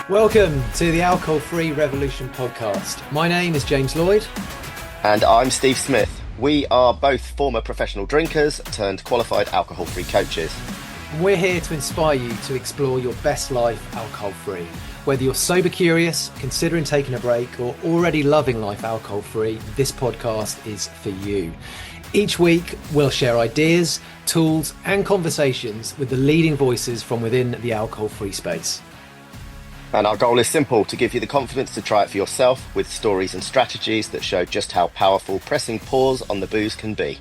Welcome to the Alcohol-Free Revolution podcast. My name is James Lloyd. And I'm Steve Smith. We are both former professional drinkers turned qualified alcohol-free coaches. And we're here to inspire you to explore your best life alcohol-free. Whether you're sober curious, considering taking a break, or already loving life alcohol-free, this podcast is for you. Each week, we'll share ideas, tools, and conversations with the leading voices from within the alcohol-free space. And our goal is simple: to give you the confidence to try it for yourself with stories and strategies that show just how powerful pressing pause on the booze can be.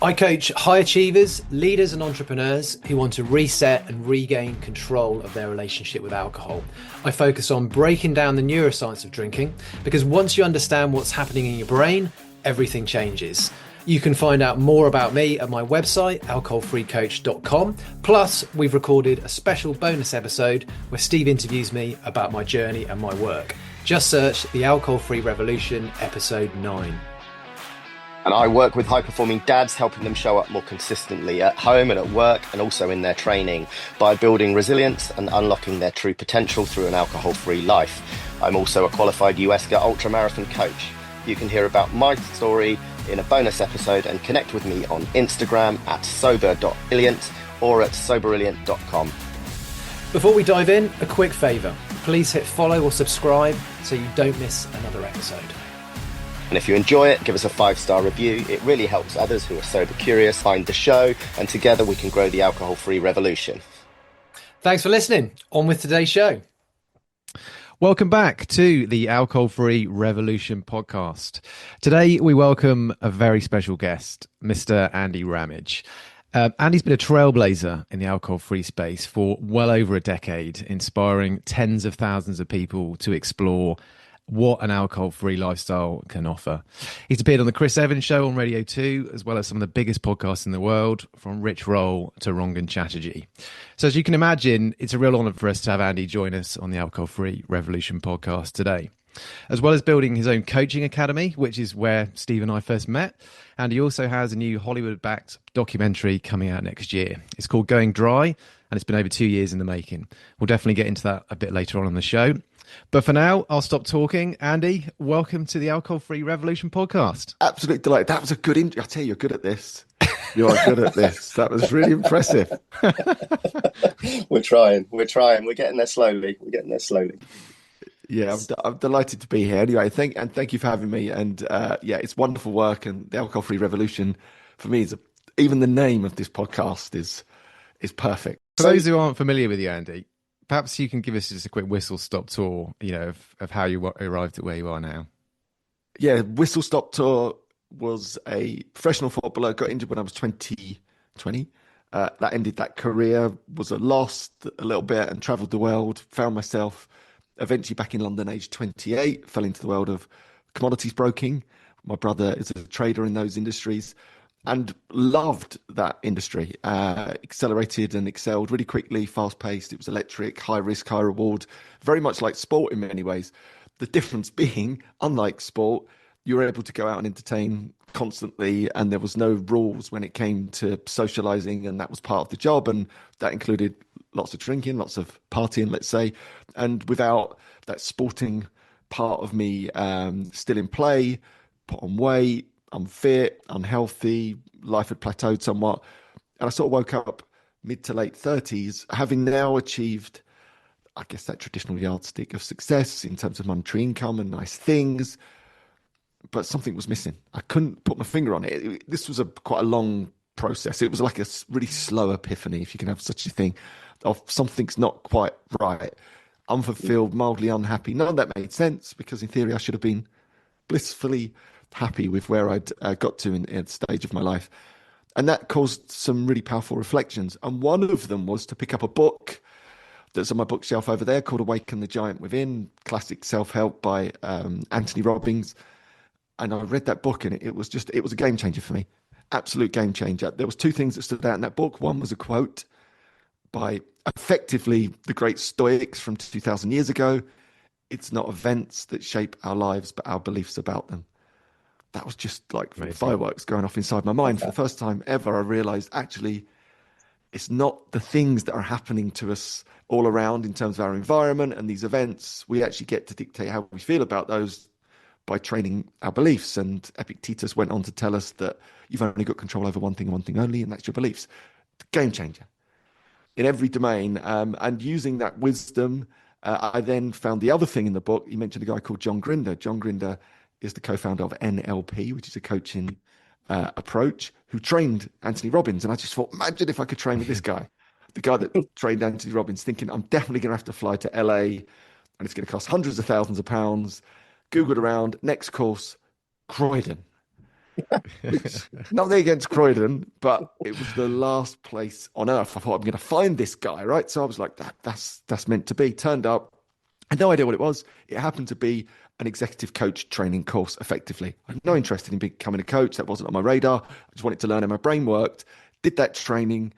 I coach high achievers, leaders and entrepreneurs who want to reset and regain control of their relationship with alcohol. I focus on breaking down the neuroscience of drinking, because once you understand what's happening in your brain, everything changes. You can find out more about me at my website, alcoholfreecoach.com. Plus, we've recorded a special bonus episode where Steve interviews me about my journey and my work. Just search The Alcohol-Free Revolution, episode 9. And I work with high-performing dads, helping them show up more consistently at home and at work, and also in their training, by building resilience and unlocking their true potential through an alcohol-free life. I'm also a qualified USGA ultramarathon coach. You can hear about my story in a bonus episode and connect with me on Instagram at sober.illiant or at soberilliant.com. Before we dive in, a quick favour. Please hit follow or subscribe so you don't miss another episode. And if you enjoy it, give us a 5-star review. It really helps others who are sober curious find the show, and together we can grow the alcohol-free revolution. Thanks for listening. On with today's show. Welcome back to the Alcohol-Free Revolution podcast. Today we welcome a very special guest, Mr. Andy Ramage. Andy's been a trailblazer in the alcohol-free space for well over a decade, inspiring tens of thousands of people to explore what an alcohol-free lifestyle can offer. He's appeared on the Chris Evans Show on Radio 2, as well as some of the biggest podcasts in the world, from Rich Roll to Rangan Chatterjee. So as you can imagine, it's a real honour for us to have Andy join us on the Alcohol-Free Revolution podcast today. As well as building his own coaching academy, which is where Steve and I first met, Andy also has a new Hollywood-backed documentary coming out next year. It's called Going Dry, and it's been over 2 years in the making. We'll definitely get into that a bit later on in the show. But for now, I'll stop talking. Andy, welcome to the Alcohol-Free Revolution podcast. Absolute delight. That was a good intro. I tell you, you're good at this. You are good at this. That was really impressive. We're trying. We're getting there slowly. Yeah, I'm delighted to be here. Anyway, thank you for having me. And it's wonderful work. And the Alcohol-Free Revolution, for me, even the name of this podcast is perfect. For those who aren't familiar with you, Andy, perhaps you can give us just a quick whistle-stop tour, of how you arrived at where you are now. Yeah, whistle-stop tour was a professional footballer. Got injured when I was 20. That ended that career. Was a loss a little bit and travelled the world. Found myself eventually back in London, aged 28. Fell into the world of commodities broking. My brother is a trader in those industries. And loved that industry, accelerated and excelled really quickly, fast-paced. It was electric, high risk, high reward, very much like sport in many ways. The difference being, unlike sport, you were able to go out and entertain constantly, and there was no rules when it came to socializing, and that was part of the job. And that included lots of drinking, lots of partying, let's say. And without that sporting part of me still in play, put on weight, unfit, unhealthy, life had plateaued somewhat. And I sort of woke up mid to late 30s, having now achieved, I guess, that traditional yardstick of success in terms of monetary income and nice things. But something was missing. I couldn't put my finger on it. This was quite a long process. It was like a really slow epiphany, if you can have such a thing, of something's not quite right. Unfulfilled, mildly unhappy. None of that made sense, because in theory I should have been blissfully happy with where I'd got to in a stage of my life. And that caused some really powerful reflections. And one of them was to pick up a book that's on my bookshelf over there called Awaken the Giant Within, classic self-help by Anthony Robbins. And I read that book, and it was a game changer for me. Absolute game changer. There was two things that stood out in that book. One was a quote by effectively the great Stoics from 2,000 years ago. It's not events that shape our lives, but our beliefs about them. That was just like fireworks going off inside my mind. For the first time ever, I realized actually It's not the things that are happening to us all around in terms of our environment and these events. We actually get to dictate how we feel about those by training our beliefs. And Epictetus went on to tell us that you've only got control over one thing and one thing only, and that's your beliefs. Game changer in every domain. And using that wisdom, I then found the other thing in the book. You mentioned a guy called John Grinder. John Grinder is the co-founder of NLP, which is a coaching approach, who trained Anthony Robbins. And I just thought, imagine if I could train with this guy, the guy that trained Anthony Robbins, thinking I'm definitely going to have to fly to LA and it's going to cost hundreds of thousands of pounds. Googled around, next course, Croydon. Nothing against Croydon, but it was the last place on earth I thought I'm going to find this guy, right? So I was like, that's meant to be. Turned up, I had no idea what it was. It happened to be an executive coach training course, effectively. I had no interest in becoming a coach. That wasn't on my radar. I just wanted to learn how my brain worked. Did that training.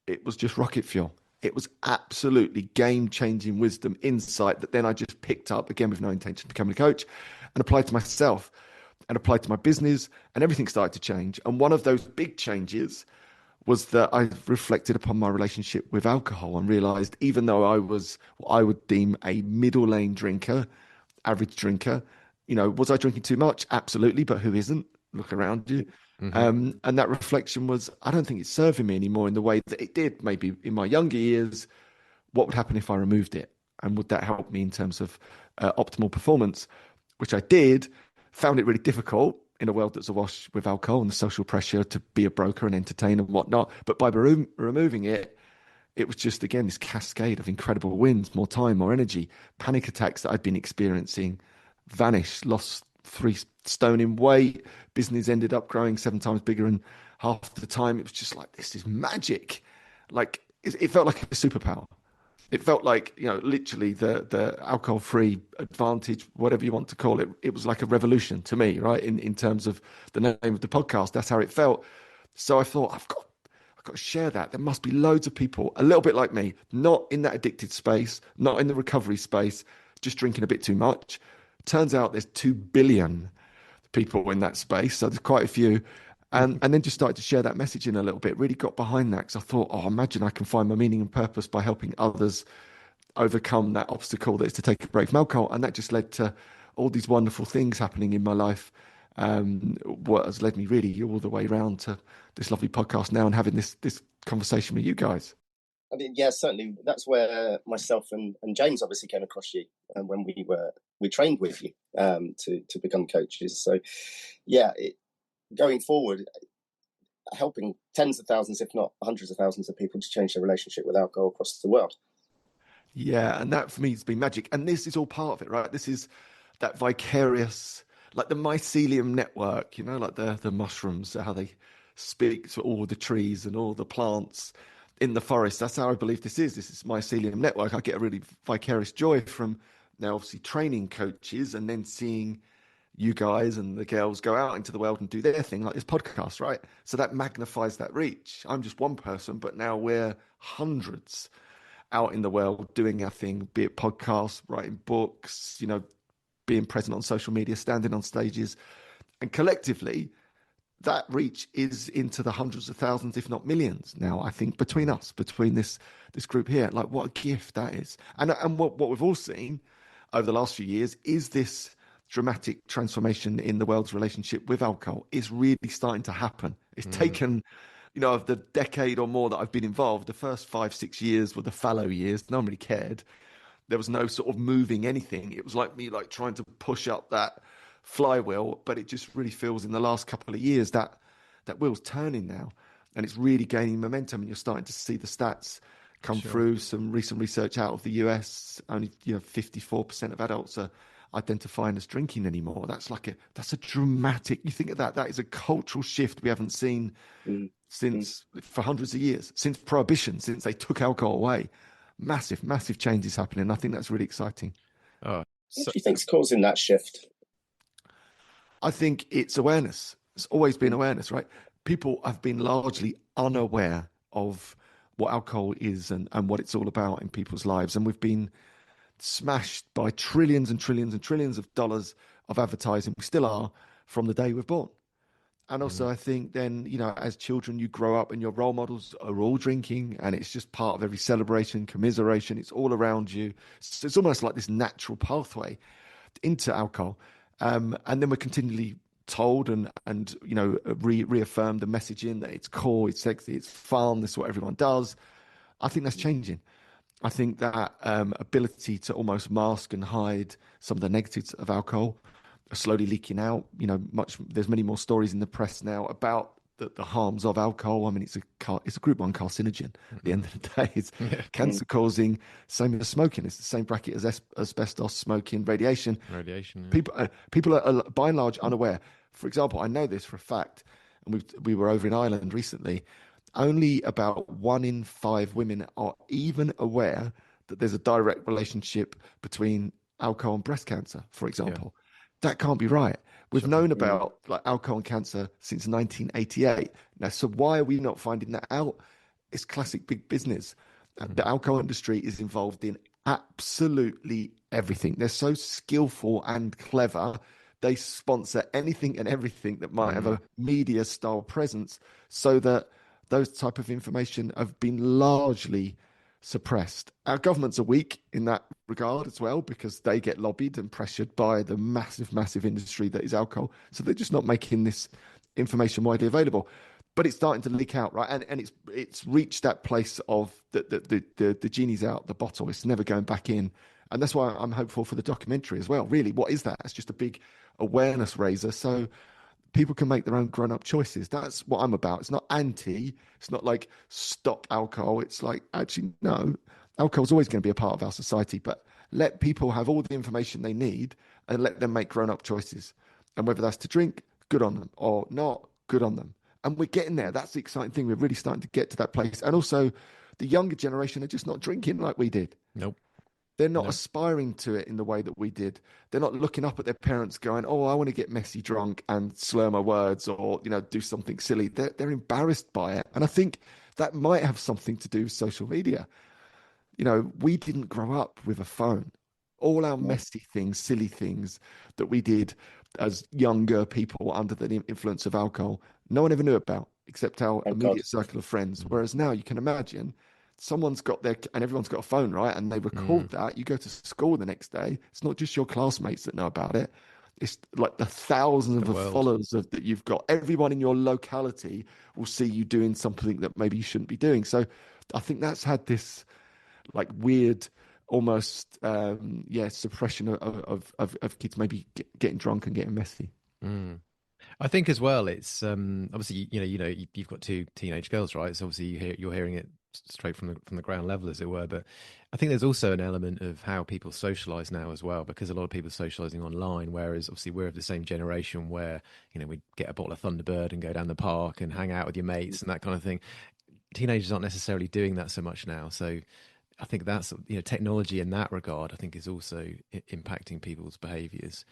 It was just rocket fuel. It was absolutely game-changing wisdom, insight that then I just picked up, again, with no intention of becoming a coach, and applied to myself and applied to my business, and everything started to change. And one of those big changes was that I reflected upon my relationship with alcohol and realized, even though I was what I would deem a middle lane drinker, average drinker, was I drinking too much? Absolutely, but who isn't? Look around you. And that reflection was, I don't think it's serving me anymore in the way that it did maybe in my younger years. What would happen if I removed it? And would that help me in terms of optimal performance? Which I did. Found it really difficult in a world that's awash with alcohol and the social pressure to be a broker and entertain and whatnot. But by removing it, it was just, again, this cascade of incredible wins, more time, more energy. Panic attacks that I'd been experiencing vanished, lost 3 stone in weight. Business ended up growing 7 times bigger in half the time. It was just like, this is magic. Like, it felt like a superpower. It felt like, literally the alcohol-free advantage, whatever you want to call it. It was like a revolution to me, right? In terms of the name of the podcast, that's how it felt. So I thought, I've got to share that. There must be loads of people, a little bit like me, not in that addicted space, not in the recovery space, just drinking a bit too much. Turns out there's 2 billion people in that space. So there's quite a few. And then just started to share that message in a little bit, really got behind that because I thought, imagine I can find my meaning and purpose by helping others overcome that obstacle that is to take a break from alcohol. And that just led to all these wonderful things happening in my life. What has led me really all the way around to this lovely podcast now and having this conversation with you guys. I mean, yeah, certainly. That's where myself and James obviously came across you, and when we trained with you to become coaches. So, yeah, going forward, helping tens of thousands, if not hundreds of thousands of people to change their relationship with alcohol across the world. Yeah, and that for me has been magic. And this is all part of it, right? This is that vicarious, like the mycelium network, like the mushrooms, how they speak to all the trees and all the plants in the forest. That's how I believe this is. This is mycelium network. I get a really vicarious joy from now obviously training coaches and then seeing you guys and the girls go out into the world and do their thing, like this podcast, right? So that magnifies that reach. I'm just one person, but now we're hundreds out in the world doing our thing, be it podcasts, writing books, being present on social media, standing on stages. And collectively, that reach is into the hundreds of thousands, if not millions now, I think, between us, between this group here. Like, what a gift that is. And what we've all seen over the last few years is this dramatic transformation in the world's relationship with alcohol is really starting to happen. It's taken, of the decade or more that I've been involved, the first 5-6 years were the fallow years. No one really cared. There was no sort of moving anything. It was like me, trying to push up that flywheel, but it just really feels in the last couple of years that wheel's turning now, and it's really gaining momentum. And you're starting to see the stats come through. Some recent research out of the US, only 54% of adults are identifying as drinking anymore. That's a dramatic. You think of that is a cultural shift we haven't seen since for hundreds of years, since prohibition, since they took alcohol away. Massive changes happening. I think that's really exciting. What do you think's causing that shift? I think it's awareness. It's always been awareness, right? People have been largely unaware of what alcohol is and what it's all about in people's lives. And we've been smashed by trillions and trillions and trillions of dollars of advertising. We still are, from the day we're born. And also, I think then, as children, you grow up and your role models are all drinking, and it's just part of every celebration, commiseration. It's all around you. So it's almost like this natural pathway into alcohol. And then we're continually told and reaffirmed the messaging that it's cool, it's sexy, it's fun, this is what everyone does. I think that's changing. I think that ability to almost mask and hide some of the negatives of alcohol are slowly leaking out. There's many more stories in the press now about the harms of alcohol. I mean, it's a group 1 carcinogen. At the end of the day, it's cancer causing, same as smoking. It's the same bracket as asbestos, smoking, radiation. Radiation. Yeah. People are by and large unaware. For example, I know this for a fact, and we were over in Ireland recently. Only about 1 in 5 women are even aware that there's a direct relationship between alcohol and breast cancer, for example. That can't be right. We've known about alcohol and cancer since 1988. Now, so why are we not finding that out? It's classic big business. The alcohol industry is involved in absolutely everything. They're so skillful and clever. They sponsor anything and everything that might have a media style presence, so that those type of information have been largely suppressed. Our governments are weak in that regard as well, because they get lobbied and pressured by the massive industry that is alcohol. So they're just not making this information widely available. But it's starting to leak out, right? And it's reached that place of the genie's out the bottle. It's never going back in. And that's why I'm hopeful for the documentary as well. Really, what is that? It's just a big awareness raiser. So people can make their own grown-up choices. That's what I'm about. It's not anti. It's not like stop alcohol. It's like, actually, no, alcohol is always going to be a part of our society, but let people have all the information they need and let them make grown-up choices. And whether that's to drink, good on them, or not, good on them. And we're getting there. That's the exciting thing. We're really starting to get to that place. And also, the younger generation are just not drinking like we did. Nope. They're not aspiring to it in the way that we did. They're not looking up at their parents going, oh, I want to get messy drunk and slur my words, or, do something silly. They're embarrassed by it. And I think that might have something to do with social media. We didn't grow up with a phone. All our messy things, silly things that we did as younger people under the influence of alcohol, no one ever knew about except our immediate circle of friends. Whereas now you can imagine someone's got and everyone's got a phone, right? And they record that. You go to school the next day. It's not just your classmates that know about it. It's like the thousands of followers that you've got. Everyone in your locality will see you doing something that maybe you shouldn't be doing. So I think that's had this like weird, almost, suppression of kids maybe getting drunk and getting messy. I think as well, it's obviously you've got 2 teenage girls, right? So obviously you're hearing it straight from the ground level, as it were. But I think there's also an element of how people socialize now as well, because a lot of people are socializing online, whereas obviously we're of the same generation where we get a bottle of Thunderbird and go down the park and hang out with your mates and that kind of thing. Teenagers aren't necessarily doing that so much now. So I think that's technology in that regard, I think, is also impacting people's behaviors.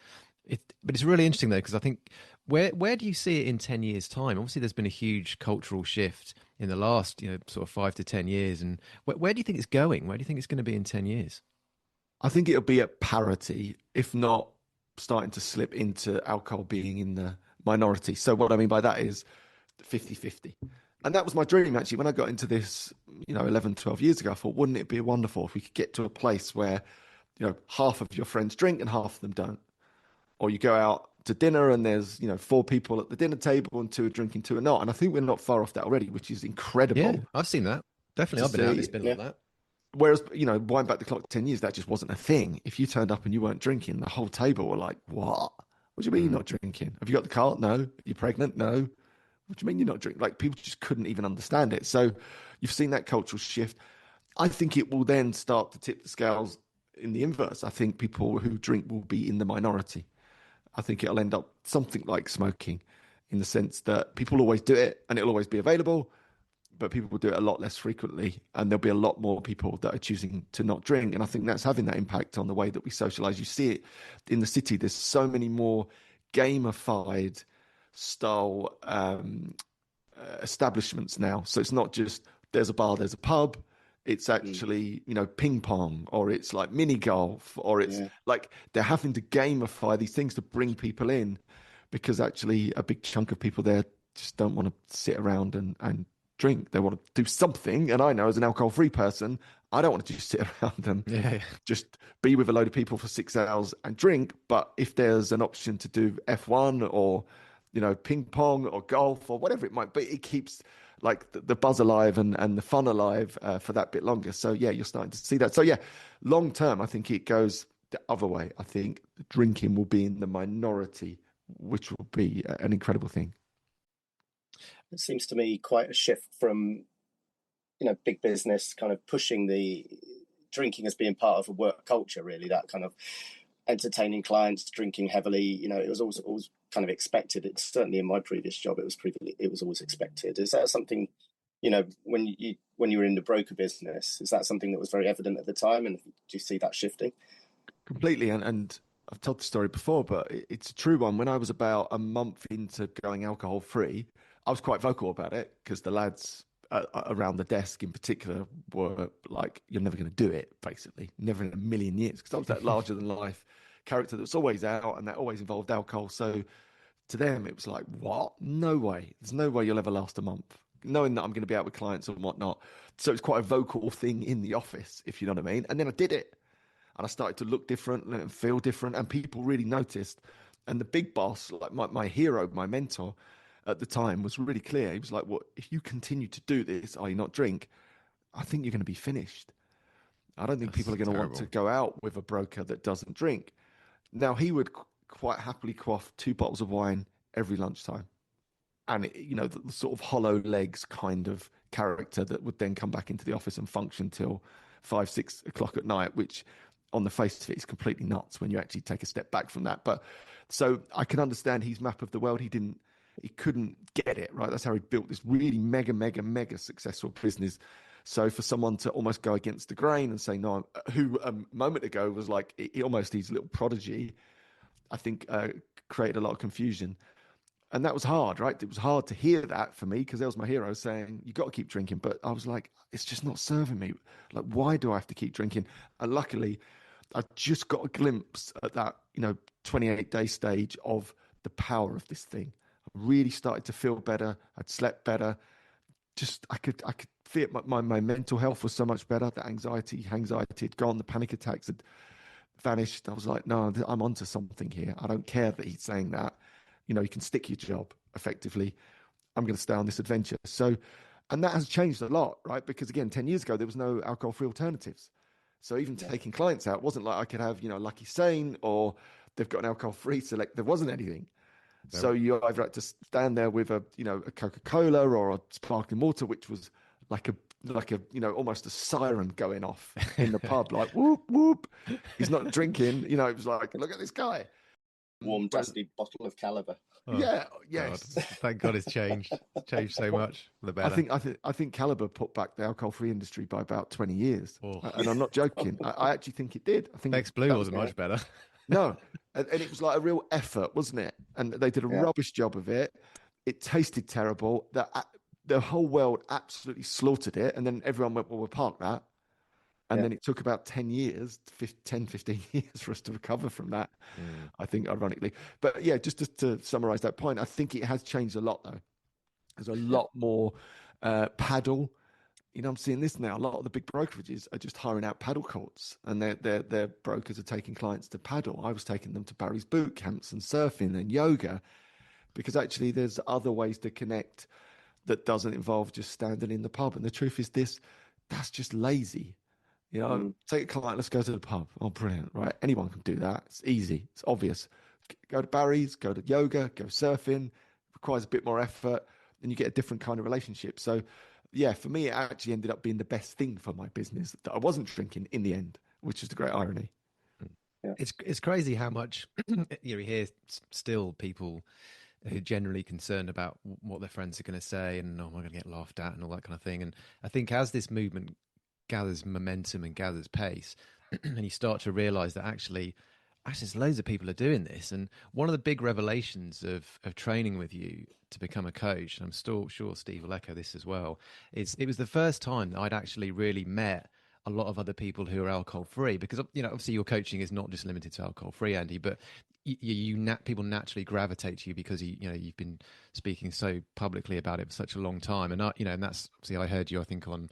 But it's really interesting though, because I think where do you see it in 10 years time? Obviously there's been a huge cultural shift in the last sort of 5 to 10 years, and where do you think it's going? Where do you think it's going to be in 10 years? I think it'll be at parity, if not starting to slip into alcohol being in the minority. So what I mean by that is 50-50. And that was my dream, actually. When I got into this 11, 12 years ago, I thought, wouldn't it be wonderful if we could get to a place where half of your friends drink and half of them don't? Or you go out to dinner and there's 4 people at the dinner table and 2 are drinking, 2 are not. And I think we're not far off that already, which is incredible. Yeah, I've seen that. Definitely, I've been out. It's been like that. Whereas, wind back the clock 10 years, that just wasn't a thing. If you turned up and you weren't drinking, the whole table were like, what? What do you mean you're not drinking? Have you got the cart? No. Are you pregnant? No. What do you mean you're not drinking? Like, people just couldn't even understand it. So you've seen that cultural shift. I think it will then start to tip the scales in the inverse. I think people who drink will be in the minority. I think it'll end up something like smoking, in the sense that people always do it and it'll always be available, but people will do it a lot less frequently, and there'll be a lot more people that are choosing to not drink. And I think that's having that impact on the way that we socialize. You see it in the city. There's so many more gamified style establishments now. So it's not just there's a bar, there's a pub. It's actually, ping pong, or it's like mini golf, or it's like they're having to gamify these things to bring people in, because actually a big chunk of people there just don't want to sit around and drink. They want to do something. And I know as an alcohol-free person, I don't want to just sit around and just be with a load of people for 6 hours and drink. But if there's an option to do F1 or, ping pong or golf or whatever it might be, it keeps like the buzz alive and the fun alive for that bit longer. So yeah, you're starting to see that. So yeah, long term, I think it goes the other way. I think drinking will be in the minority, which will be an incredible thing. It seems to me quite a shift from, big business kind of pushing the drinking as being part of a work culture, really, that kind of entertaining clients, drinking heavily, it was always kind of expected. It's certainly in my previous job, it was always expected. Is that something, when you were in the broker business, is that something that was very evident at the time? And do you see that shifting? Completely. And I've told the story before, but it's a true one. When I was about a month into going alcohol free, I was quite vocal about it because the lads around the desk in particular were like, you're never going to do it, basically. Never in a million years. Because I was that larger than life character that was always out and that always involved alcohol. So to them, it was like, what? No way. There's no way you'll ever last a month, knowing that I'm going to be out with clients and whatnot. So it's quite a vocal thing in the office, if you know what I mean. And then I did it. And I started to look different and feel different. And people really noticed. And the big boss, like my hero, my mentor at the time, was really clear. He was like, well, if you continue to do this, i.e. not drink, I think you're going to be finished. I don't think people are going to want to go out with a broker that doesn't drink. Now, he would quite happily quaff 2 bottles of wine every lunchtime. And, the sort of hollow legs kind of character that would then come back into the office and function till 5, 6 o'clock at night, which on the face of it is completely nuts when you actually take a step back from that. But so I can understand his map of the world. He couldn't get it, right? That's how he built this really mega successful business. So for someone to almost go against the grain and say, no, who a moment ago was like almost his little prodigy, I think created a lot of confusion. And that was hard, right? It was hard to hear that for me because there was my hero saying, you got to keep drinking. But I was like, it's just not serving me. Like, why do I have to keep drinking? And luckily, I just got a glimpse at that, 28-day stage of the power of this thing. I really started to feel better. I'd slept better. Just, I could feel my mental health was so much better. The anxiety had gone. The panic attacks had vanished. I was like, no, I'm onto something here. I don't care that he's saying that. You can stick your job effectively. I'm going to stay on this adventure. So, and that has changed a lot, right? Because again, 10 years ago, there was no alcohol-free alternatives. So even taking clients out wasn't like I could have, Lucky Sane or they've got an alcohol-free select. There wasn't anything. No. So you either had to stand there with a Coca-Cola or a sparkling water, which was like a almost a siren going off in the pub, like whoop, whoop. He's not drinking, it was like, look at this guy. Warm, dusty bottle of Caliber. Oh, yeah, yes. God. Thank God it's changed. It's changed so much for the better. I think Caliber put back the alcohol-free industry by about 20 years. Oh. And I'm not joking. I actually think it did. I think Beck's Blue wasn't much better. No. And it was like a real effort, wasn't it? And they did a rubbish job of it. It tasted terrible. The whole world absolutely slaughtered it. And then everyone went, well, we'll park that. And then it took about 10 years, 10, 15 years for us to recover from that, I think, ironically. But yeah, just to summarize that point, I think it has changed a lot, though. There's a lot more paddle. I'm seeing this now. A lot of the big brokerages are just hiring out paddle courts, and their brokers are taking clients to paddle. I was taking them to Barry's boot camps and surfing and yoga, because actually there's other ways to connect that doesn't involve just standing in the pub. And the truth is that's just lazy. Take a client, let's go to the pub. Oh, brilliant, right? Anyone can do that. It's easy. It's obvious. Go to Barry's, go to yoga, go surfing. Requires a bit more effort, and you get a different kind of relationship. So, yeah, for me, it actually ended up being the best thing for my business that I wasn't drinking in the end, which is the great irony. Yeah. It's crazy how much you hear still people who are generally concerned about what their friends are going to say and, am I going to get laughed at and all that kind of thing. And I think as this movement gathers momentum and gathers pace, and you start to realize that actually there's loads of people are doing this. And one of the big revelations of training with you to become a coach, and I'm still sure Steve will echo this as well, is it was the first time that I'd actually really met a lot of other people who are alcohol free, because obviously your coaching is not just limited to alcohol free, Andy, but people naturally gravitate to you because you've been speaking so publicly about it for such a long time. And and that's obviously, I heard you, I think, on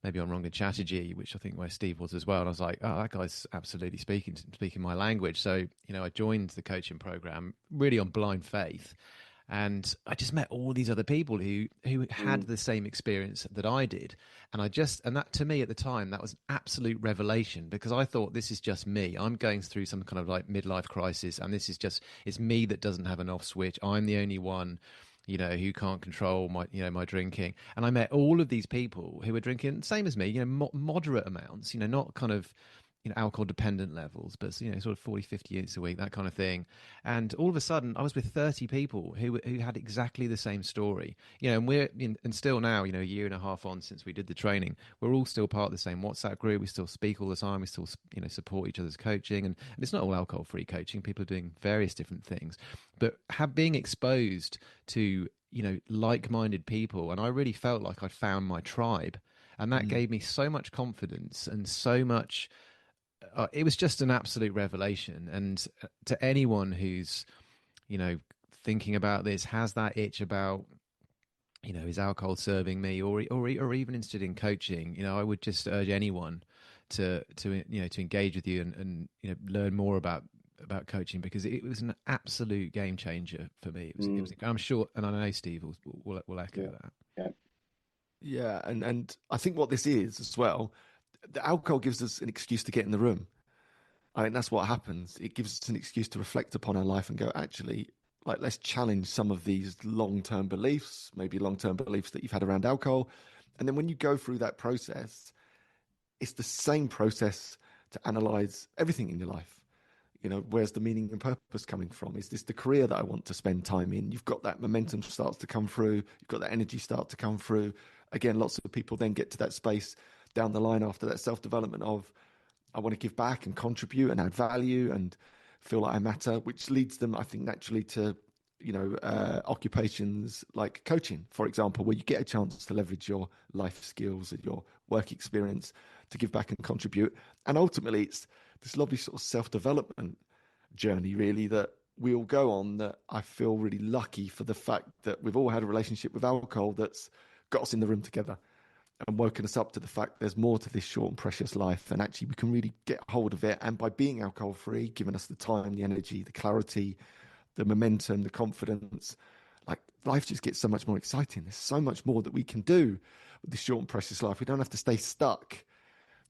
Rangan Chatterjee, which I think where Steve was as well. And I was like, oh, that guy's absolutely speaking my language. So, I joined the coaching program really on blind faith. And I just met all these other people who had the same experience that I did. And that to me at the time, that was an absolute revelation, because I thought, this is just me. I'm going through some kind of like midlife crisis. And it's me that doesn't have an off switch. I'm the only one, who can't control my drinking. And I met all of these people who were drinking same as me, moderate amounts, not kind of, alcohol dependent levels, but sort of 40, 50 units a week, that kind of thing. And all of a sudden I was with 30 people who had exactly the same story, and still now, a year and a half on since we did the training, we're all still part of the same WhatsApp group. We still speak all the time. We still, support each other's coaching, and it's not all alcohol free coaching. People are doing various different things, but being exposed to, like-minded people. And I really felt like I found my tribe, and that gave me so much confidence and so much, it was just an absolute revelation. And to anyone who's, thinking about this, has that itch about, is alcohol serving me, or even interested in coaching, I would just urge anyone to engage with you and learn more about coaching, because it was an absolute game changer for me. It was I'm sure, and I know Steve will echo that. Yeah, and I think what this is as well, the alcohol gives us an excuse to get in the room. I think that's what happens. It gives us an excuse to reflect upon our life and go, actually, like, let's challenge some of these long-term beliefs, maybe long-term beliefs that you've had around alcohol. And then when you go through that process, it's the same process to analyze everything in your life. Where's the meaning and purpose coming from? Is this the career that I want to spend time in? You've got that momentum starts to come through. You've got that energy start to come through. Again, lots of people then get to that space down the line after that self-development of, I want to give back and contribute and add value and feel like I matter, which leads them, I think, naturally to, occupations like coaching, for example, where you get a chance to leverage your life skills and your work experience to give back and contribute. And ultimately, it's this lovely sort of self-development journey, really, that we all go on, that I feel really lucky for the fact that we've all had a relationship with alcohol that's got us in the room together and woken us up to the fact there's more to this short and precious life, and actually we can really get hold of it. And by being alcohol free, giving us the time, the energy, the clarity, the momentum, the confidence, like, life just gets so much more exciting. There's so much more that we can do with this short and precious life. We don't have to stay stuck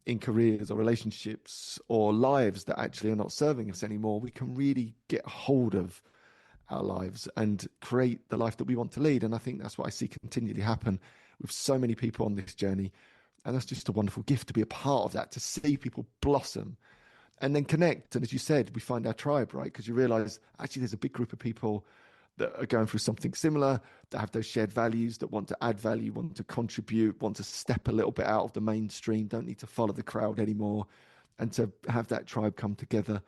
in careers or relationships or lives that actually are not serving us anymore. We can really get hold of our lives and create the life that we want to lead. And I think that's what I see continually happen with so many people on this journey. And that's just a wonderful gift to be a part of that, to see people blossom and then connect. And as you said, we find our tribe, right? Because you realize actually there's a big group of people that are going through something similar, that have those shared values, that want to add value, want to contribute, want to step a little bit out of the mainstream, don't need to follow the crowd anymore, and to have that tribe come together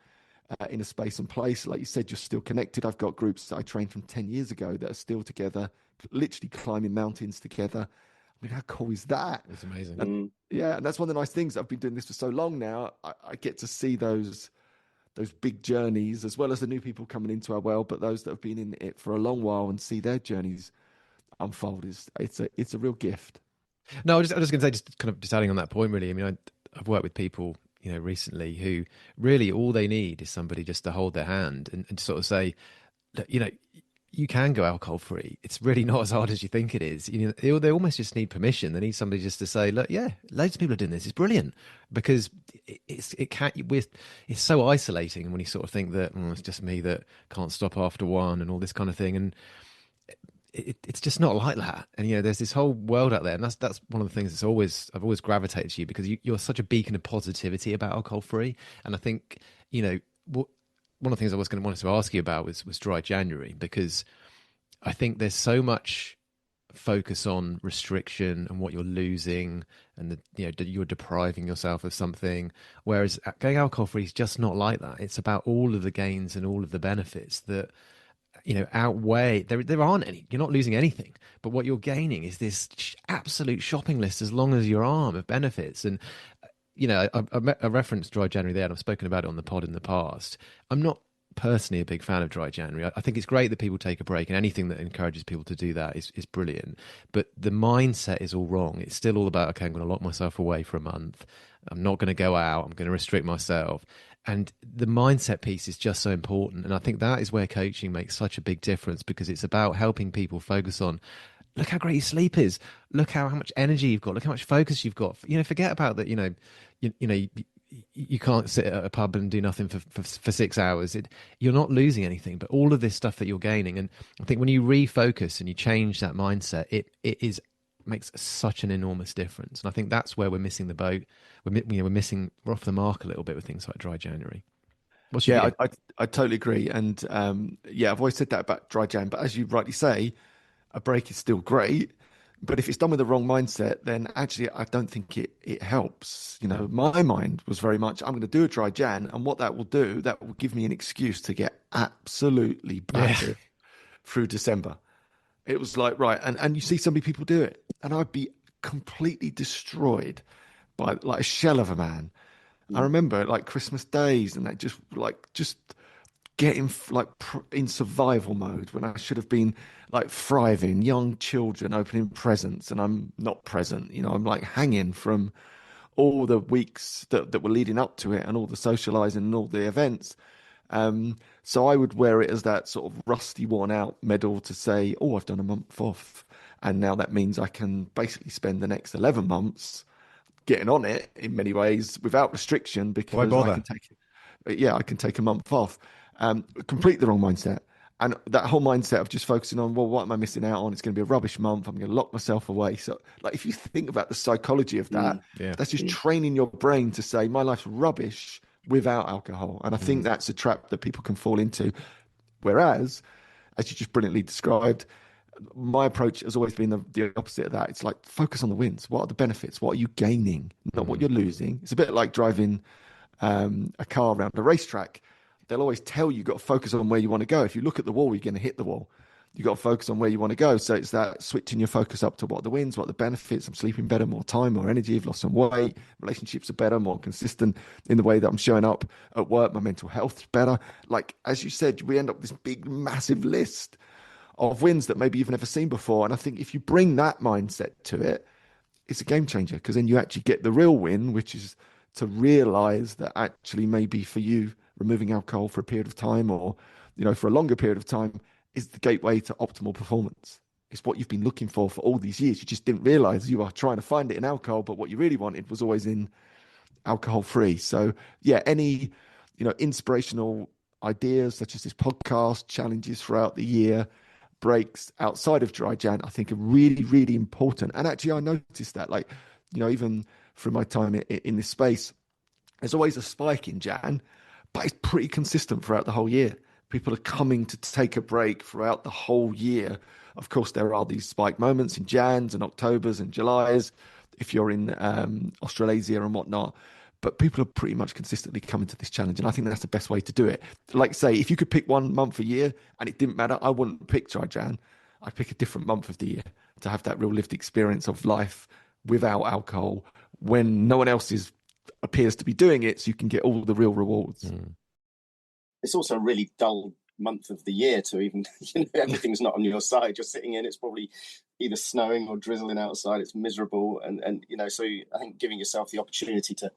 in a space and place. Like you said, you're still connected. I've got groups that I trained from 10 years ago that are still together, literally climbing mountains together. I mean, how cool is that? It's amazing. And, yeah, and that's one of the nice things. I've been doing this for so long now. I get to see those big journeys, as well as the new people coming into our world, but those that have been in it for a long while, and see their journeys unfold. It's a real gift. No, I was just going to say, just adding on that point, really. I mean, I've worked with people, recently, who really all they need is somebody just to hold their hand and sort of say, you can go alcohol free. It's really not as hard as you think it is. They almost just need permission. They need somebody just to say, look, yeah, loads of people are doing this. It's brilliant, because it's so isolating when you sort of think that it's just me that can't stop after one and all this kind of thing. And it's just not like that. And there's this whole world out there, and that's one of the things I've always gravitated to you, because you're such a beacon of positivity about alcohol free. And I think one of the things I wanted to ask you about was dry January, because I think there's so much focus on restriction and what you're losing, and you're depriving yourself of something, whereas going alcohol free is just not like that. It's about all of the gains and all of the benefits that outweigh. There aren't any. You're not losing anything, but what you're gaining is this absolute shopping list as long as your arm of benefits. And I referenced dry January there, and I've spoken about it on the pod in the past. I'm not personally a big fan of dry January. I think it's great that people take a break, and anything that encourages people to do that is brilliant. But the mindset is all wrong. It's still all about, okay, I'm going to lock myself away for a month. I'm not going to go out. I'm going to restrict myself. And the mindset piece is just so important. And I think that is where coaching makes such a big difference, because it's about helping people focus on, look how great your sleep is. Look how much energy you've got. Look how much focus you've got. Forget about that, you can't sit at a pub and do nothing for 6 hours. You're not losing anything, but all of this stuff that you're gaining. And I think when you refocus and you change that mindset, it makes such an enormous difference. And I think that's where we're missing the boat. We're off the mark a little bit with things like dry January. I totally agree. And I've always said that about dry Jan, but as you rightly say, a break is still great. But if it's done with the wrong mindset, then actually I don't think it helps. My mind was very much, I'm going to do a dry Jan, and what that will do, that will give me an excuse to get absolutely battered through December. It was like, right, and you see so many people do it, and I'd be completely destroyed by like a shell of a man. I remember like Christmas days, and that just getting like in survival mode when I should have been like thriving, young children opening presents, and I'm not present. I'm like hanging from all the weeks that were leading up to it, and all the socializing and all the events. So I would wear it as that sort of rusty, worn out medal to say, oh, I've done a month off, and now that means I can basically spend the next 11 months getting on it in many ways without restriction, because I can take a month off. Complete the wrong mindset. And that whole mindset of just focusing on, well, what am I missing out on? It's going to be a rubbish month. I'm going to lock myself away. So like, if you think about the psychology of that, that's just training your brain to say, my life's rubbish without alcohol. And I think that's a trap that people can fall into. Whereas, as you just brilliantly described, my approach has always been the opposite of that. It's like, focus on the wins. What are the benefits? What are you gaining? Not what you're losing. It's a bit like driving a car around a racetrack. They'll always tell you, you've got to focus on where you want to go. If you look at the wall, you're going to hit the wall. You've got to focus on where you want to go. So it's that switching your focus up to what are the wins, what are the benefits. I'm sleeping better, more time, more energy. I've lost some weight. Relationships are better, more consistent in the way that I'm showing up at work. My mental health is better. Like, as you said, we end up with this big, massive list of wins that maybe you've never seen before. And I think if you bring that mindset to it, it's a game changer, because then you actually get the real win, which is to realize that actually maybe for you, removing alcohol for a period of time, or for a longer period of time, is the gateway to optimal performance. It's what you've been looking for all these years. You just didn't realize you are trying to find it in alcohol, but what you really wanted was always in alcohol free. So any inspirational ideas such as this podcast, challenges throughout the year, breaks outside of dry Jan, I think are really, really important. And actually I noticed that, like, even through my time in this space, there's always a spike in Jan, but it's pretty consistent throughout the whole year. People are coming to take a break throughout the whole year. Of course, there are these spike moments in Jans and Octobers and Julys, if you're in Australasia and whatnot. But people are pretty much consistently coming to this challenge. And I think that's the best way to do it. Like, say, if you could pick one month a year and it didn't matter, I wouldn't pick dry Jan. I'd pick a different month of the year to have that real lived experience of life without alcohol when no one else appears to be doing it, so you can get all the real rewards. It's also a really dull month of the year to even, everything's not on your side. You're sitting in, it's probably either snowing or drizzling outside. It's miserable. And so I think giving yourself the opportunity to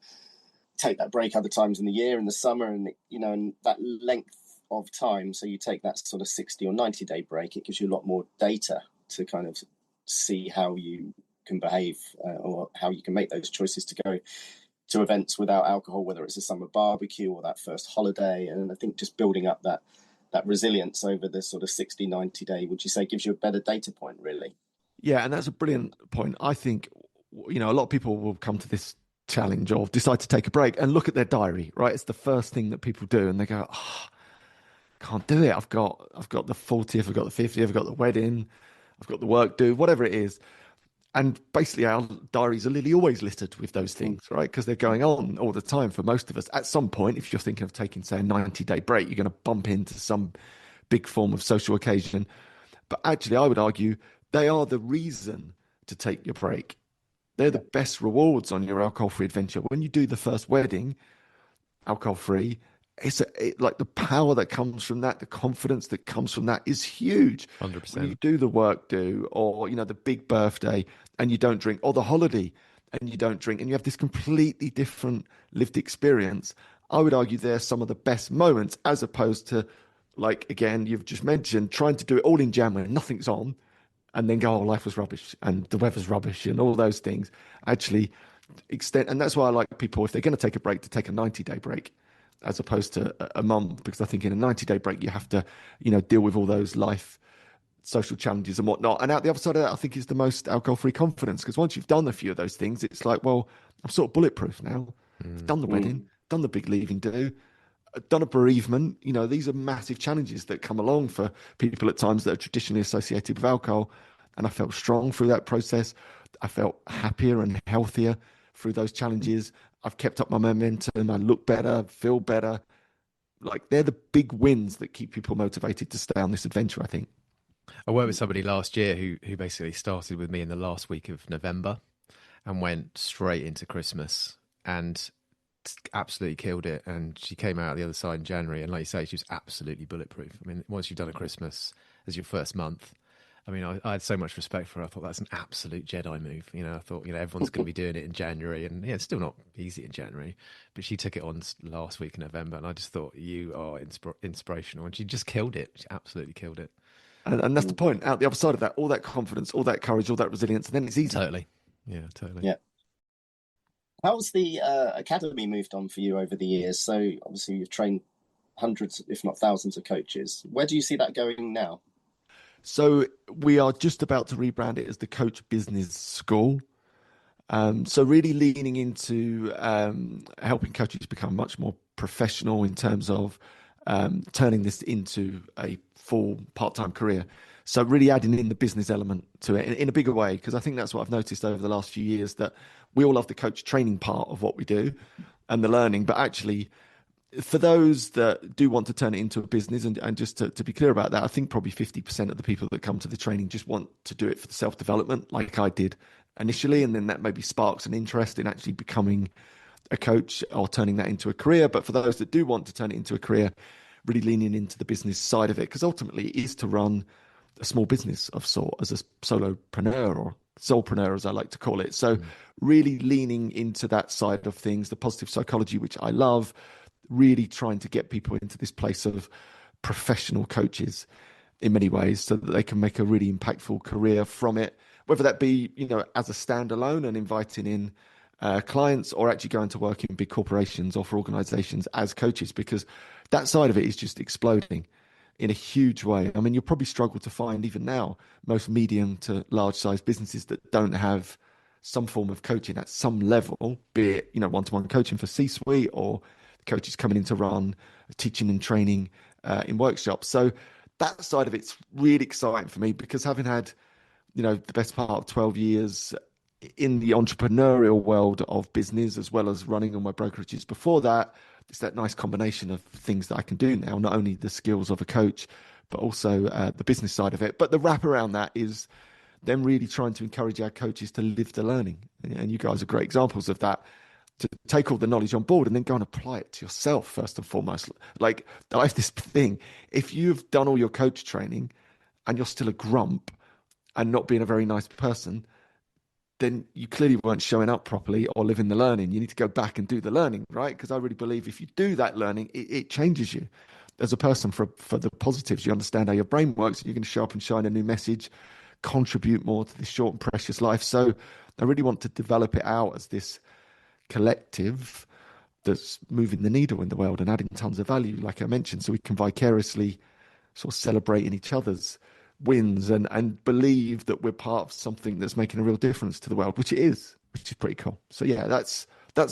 take that break other times in the year, in the summer, and, and that length of time. So you take that sort of 60 or 90 day break, it gives you a lot more data to kind of see how you can behave or how you can make those choices to go to events without alcohol, whether it's a summer barbecue or that first holiday. And I think just building up that resilience over the sort of 60, 90 day, would you say, gives you a better data point, really? Yeah, and that's a brilliant point. I think, a lot of people will come to this challenge or decide to take a break and look at their diary, right? It's the first thing that people do. And they go, can't do it. I've got the 40th, I've got the 50th, I've got the wedding, I've got the work due, whatever it is. And basically our diaries are literally always littered with those things, right? Because they're going on all the time for most of us. At some point, if you're thinking of taking, say, a 90-day break, you're going to bump into some big form of social occasion. But actually, I would argue they are the reason to take your break. They're the best rewards on your alcohol-free adventure. When you do the first wedding, alcohol-free, like the power that comes from that, the confidence that comes from that is huge. 100%. When you do the work or, the big birthday and you don't drink, or the holiday and you don't drink, and you have this completely different lived experience, I would argue they're some of the best moments, as opposed to, like, again, you've just mentioned, trying to do it all in January, nothing's on, and then go, oh, life was rubbish and the weather's rubbish and all those things. Actually extend, and that's why I like people, if they're going to take a break, to take a 90-day break as opposed to a month, because I think in a 90-day break you have to, deal with all those life social challenges and whatnot. And out the other side of that, I think, is the most alcohol-free confidence, because once you've done a few of those things, it's like, well, I'm sort of bulletproof now. I've done the wedding, done the big leaving do, done a bereavement. These are massive challenges that come along for people at times that are traditionally associated with alcohol. And I felt strong through that process. I felt happier and healthier through those challenges. I've kept up my momentum. I look better, feel better. Like, they're the big wins that keep people motivated to stay on this adventure, I think. I worked with somebody last year who basically started with me in the last week of November and went straight into Christmas and absolutely killed it. And she came out the other side in January, and like you say, she was absolutely bulletproof. I mean, once you've done a Christmas as your first month, I mean, I had so much respect for her. I thought that's an absolute Jedi move. I thought, everyone's going to be doing it in January, and it's still not easy in January, but she took it on last week in November, and I just thought, you are inspirational, and she just killed it. She absolutely killed it. And that's the point. Out the other side of that, all that confidence, all that courage, all that resilience, and then it's easy. Totally. Yeah, totally. Yeah. How's the academy moved on for you over the years? So obviously you've trained hundreds, if not thousands, of coaches. Where do you see that going now? So we are just about to rebrand it as the Coach Business School. So really leaning into helping coaches become much more professional in terms of turning this into a full part-time career. So really adding in the business element to it in a bigger way, because I think that's what I've noticed over the last few years, that we all love the coach training part of what we do and the learning, but actually, for those that do want to turn it into a business, and just to be clear about that, I think probably 50% of the people that come to the training just want to do it for the self-development, like I did initially, and then that maybe sparks an interest in actually becoming a coach or turning that into a career. But for those that do want to turn it into a career, really leaning into the business side of it, because ultimately it is to run a small business of sort as a solopreneur, or soulpreneur as I like to call it. So really leaning into that side of things, the positive psychology, which I love, really trying to get people into this place of professional coaches in many ways, so that they can make a really impactful career from it, whether that be, as a standalone and inviting in clients, or actually going to work in big corporations or for organizations as coaches, because that side of it is just exploding in a huge way. I mean, you'll probably struggle to find, even now, most medium to large size businesses that don't have some form of coaching at some level, be it, one-to-one coaching for C-suite, or coaches coming in to run teaching and training in workshops. So that side of it's really exciting for me, because having had, the best part of 12 years in the entrepreneurial world of business, as well as running on my brokerages before that, it's that nice combination of things that I can do now, not only the skills of a coach, but also the business side of it. But the wrap around that is them really trying to encourage our coaches to live the learning. And you guys are great examples of that, to take all the knowledge on board and then go and apply it to yourself first and foremost. Like, I have this thing, if you've done all your coach training and you're still a grump and not being a very nice person, then you clearly weren't showing up properly or living the learning. You need to go back and do the learning, right? Because I really believe if you do that learning, it changes you as a person for the positives. You understand how your brain works, and you're going to show up and shine a new message, contribute more to this short and precious life. So I really want to develop it out as this collective that's moving the needle in the world and adding tons of value, like I mentioned, so we can vicariously sort of celebrate in each other's wins and believe that we're part of something that's making a real difference to the world, which it is, which is pretty cool. So yeah, that's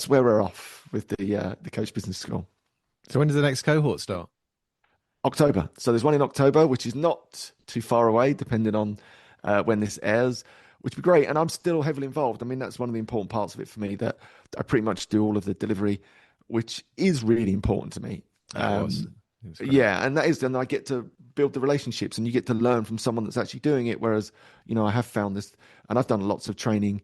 where we're off with the Coach Business School. So when does the next cohort start? October. So there's one in October, which is not too far away, depending on when this airs, which would be great. And I'm still heavily involved. I mean, that's one of the important parts of it for me, that I pretty much do all of the delivery, which is really important to me. Yeah, and that is, and I get to build the relationships, and you get to learn from someone that's actually doing it. Whereas, I have found this, and I've done lots of training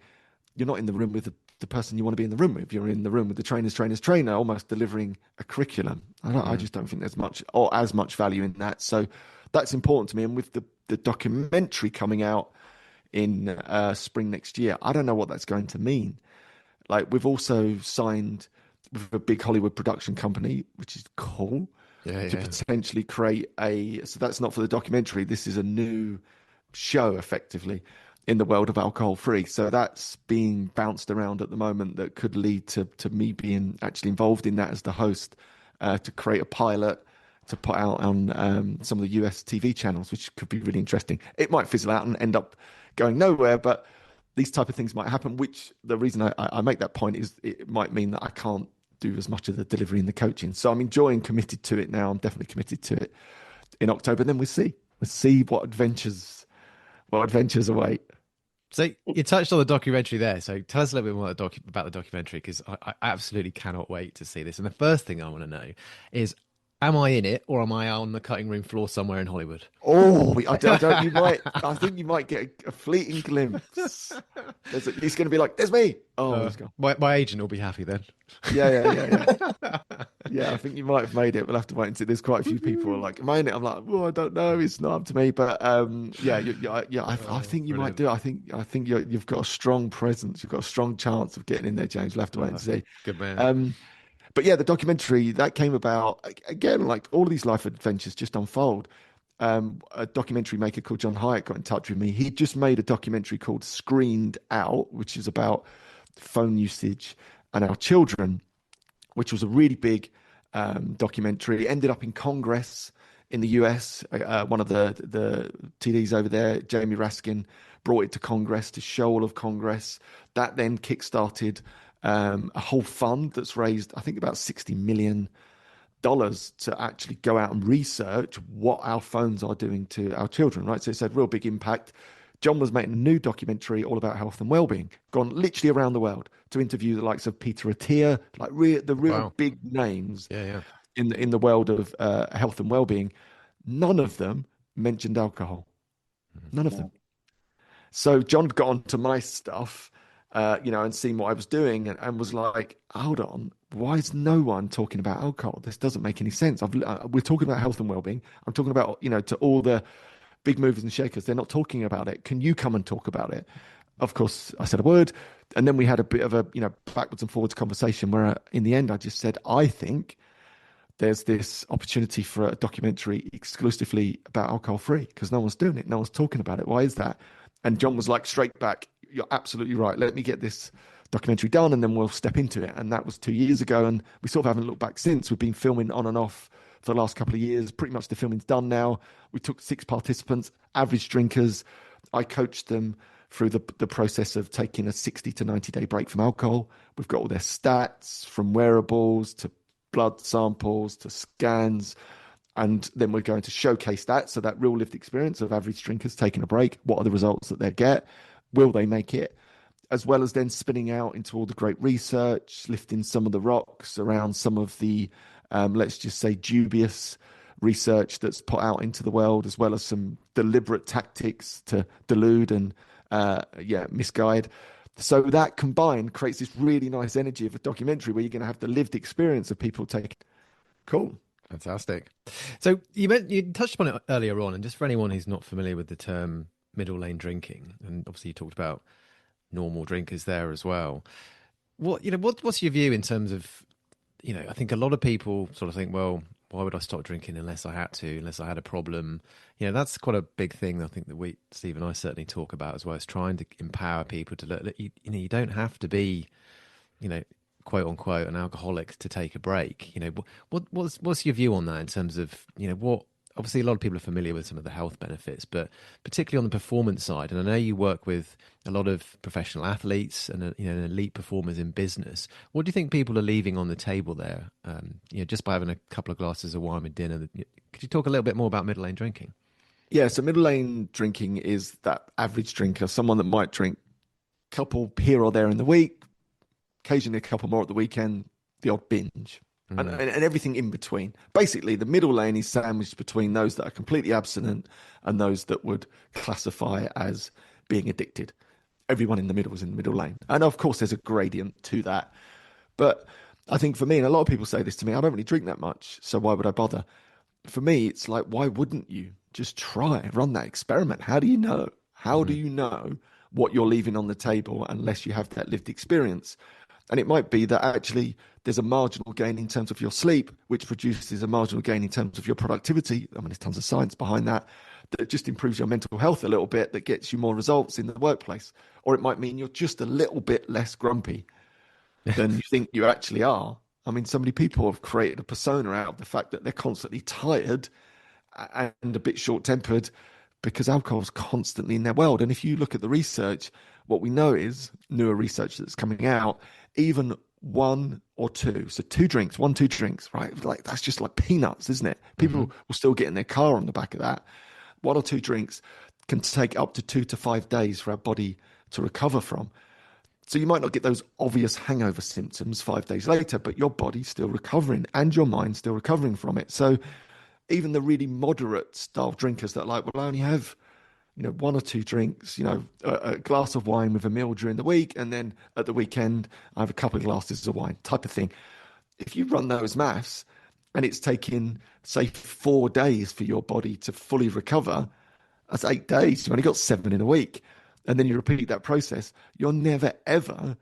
you're not in the room with the person you want to be in the room with. You're in the room with the trainer's trainer, almost delivering a curriculum. I just don't think there's much or as much value in that. So that's important to me. And with the documentary coming out in spring next year, I don't know what that's going to mean. Like, we've also signed with a big Hollywood production company, which is cool, to potentially create so that's not for the documentary. This is a new show, effectively, in the world of alcohol free. So that's being bounced around at the moment. That could lead to me being actually involved in that as the host, to create a pilot to put out on some of the US TV channels, which could be really interesting. It might fizzle out and end up going nowhere, but these type of things might happen, which the reason I make that point is it might mean that I can't do as much of the delivery and the coaching. So I'm enjoying, committed to it now. I'm definitely committed to it in October. And then we'll see what adventures await. So you touched on the documentary there. So tell us a little bit more about the documentary, because I absolutely cannot wait to see this. And the first thing I want to know is, am I in it, or am I on the cutting room floor somewhere in Hollywood? Oh, I don't. I think you might get a fleeting glimpse. It's going to be like, "There's me." Oh, he's gone. My agent will be happy then. Yeah. Yeah, I think you might have made it. We'll have to wait and see. There's quite a few people who are like, "Am I in it?" I'm like, "Well, I don't know. It's not up to me." But I think you might do. I think you've got a strong presence. You've got a strong chance of getting in there, James. We'll have to wait and see. Good man. But yeah, the documentary that came about, again, like all of these life adventures just unfold. A documentary maker called John Hyatt got in touch with me. He just made a documentary called Screened Out, which is about phone usage and our children, which was a really big documentary. It ended up in Congress in the US. One of the TDs over there, Jamie Raskin, brought it to Congress to show all of Congress. That then kickstarted a whole fund that's raised, I think, about $60 million to actually go out and research what our phones are doing to our children, right? So it's had real big impact. John was making a new documentary all about health and well-being, gone literally around the world to interview the likes of Peter Attia, like the real big names in the world of health and well-being. None of them mentioned alcohol. None of them. So John got onto my stuff, and seen what I was doing, and was like, hold on, why is no one talking about alcohol? This doesn't make any sense. We're talking about health and well-being. I'm talking about, to all the big movers and shakers. They're not talking about it. Can you come and talk about it? Of course, I said a word. And then we had a bit of a, backwards and forwards conversation where in the end, I just said, I think there's this opportunity for a documentary exclusively about alcohol free, because no one's doing it. No one's talking about it. Why is that? And John was like, straight back, you're absolutely right. Let me get this documentary done and then we'll step into it. And that was 2 years ago. And we sort of haven't looked back since. We've been filming on and off for the last couple of years. Pretty much the filming's done now. We took 6 participants, average drinkers. I coached them through the process of taking a 60 to 90 day break from alcohol. We've got all their stats, from wearables to blood samples to scans. And then we're going to showcase that. So that real lived experience of average drinkers taking a break. What are the results that they get? Will they make it? As well as then spinning out into all the great research, lifting some of the rocks around some of the, let's just say, dubious research that's put out into the world, as well as some deliberate tactics to delude and, misguide. So that combined creates this really nice energy of a documentary where you're going to have the lived experience of people taking. Cool. Fantastic. So you touched upon it earlier on, and just for anyone who's not familiar with the term middle lane drinking, and obviously you talked about normal drinkers there as well. What's your view in terms of, I think a lot of people sort of think, well, why would I stop drinking unless I had to, unless I had a problem? That's quite a big thing. I think that Steve and I certainly talk about as well, is trying to empower people to look that you don't have to be, quote unquote, an alcoholic to take a break. What's your view on that in terms of, what, obviously a lot of people are familiar with some of the health benefits, but particularly on the performance side. And I know you work with a lot of professional athletes and elite performers in business. What do you think people are leaving on the table there? Just by having a couple of glasses of wine with dinner. Could you talk a little bit more about middle lane drinking? Yeah, so middle lane drinking is that average drinker, someone that might drink a couple here or there in the week, occasionally a couple more at the weekend, the odd binge. And everything in between. Basically, the middle lane is sandwiched between those that are completely abstinent and those that would classify as being addicted. everyone in the middle is in the middle lane. And of course, there's a gradient to that. But I think for me, and a lot of people say this to me, I don't really drink that much, so why would I bother? For me, it's like, why wouldn't you just try, run that experiment? How do you know? How do you know what you're leaving on the table unless you have that lived experience? And it might be that actually there's a marginal gain in terms of your sleep, which produces a marginal gain in terms of your productivity. I mean, there's tons of science behind that, that just improves your mental health a little bit, that gets you more results in the workplace. Or it might mean you're just a little bit less grumpy than you think you actually are. I mean, so many people have created a persona out of the fact that they're constantly tired and a bit short-tempered because alcohol's constantly in their world. And if you look at the research, what we know is newer research that's coming out, even one or two, so two drinks, right? Like that's just like peanuts, isn't it? People will still get in their car on the back of that. One or two drinks can take up to 2 to 5 days for our body to recover from. So you might not get those obvious hangover symptoms 5 days later, but your body's still recovering and your mind's still recovering from it. So even the really moderate style drinkers that are like, well, I only have, one or two drinks, a glass of wine with a meal during the week, and then at the weekend, I have a couple of glasses of wine type of thing. If you run those maths and it's taking, say, 4 days for your body to fully recover, that's 8 days. You've only got 7 in a week. And then you repeat that process, you're never, ever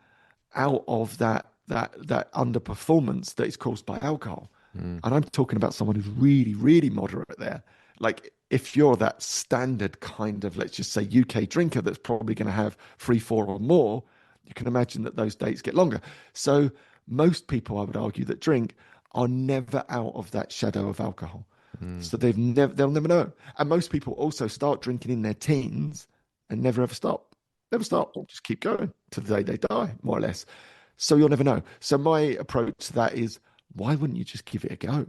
out of that underperformance that is caused by alcohol. And I'm talking about someone who's really, really moderate there. Like if you're that standard kind of, let's just say, UK drinker that's probably going to have 3, 4 or more, you can imagine that those dates get longer. So most people, I would argue, that drink are never out of that shadow of alcohol. So they'll never know. And most people also start drinking in their teens and never ever stop. Never stop. Just keep going to the day they die, more or less. So you'll never know. So my approach to that is, why wouldn't you just give it a go?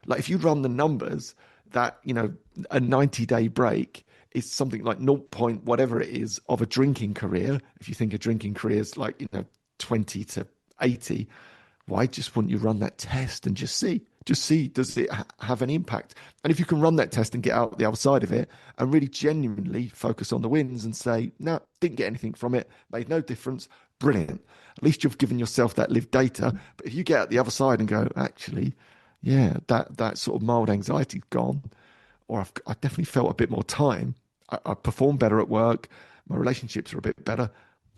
Like if you run the numbers, that, a 90-day break is something like 0. Whatever it is of a drinking career. If you think a drinking career is like, 20 to 80, why just wouldn't you run that test and just see? Just see, does it have any impact? And if you can run that test and get out the other side of it and really genuinely focus on the wins and say, no, didn't get anything from it, made no difference, brilliant. At least you've given yourself that lived data. But if you get out the other side and go, actually, yeah, that sort of mild anxiety's gone, or I definitely felt a bit more time, I perform better at work, my relationships are a bit better.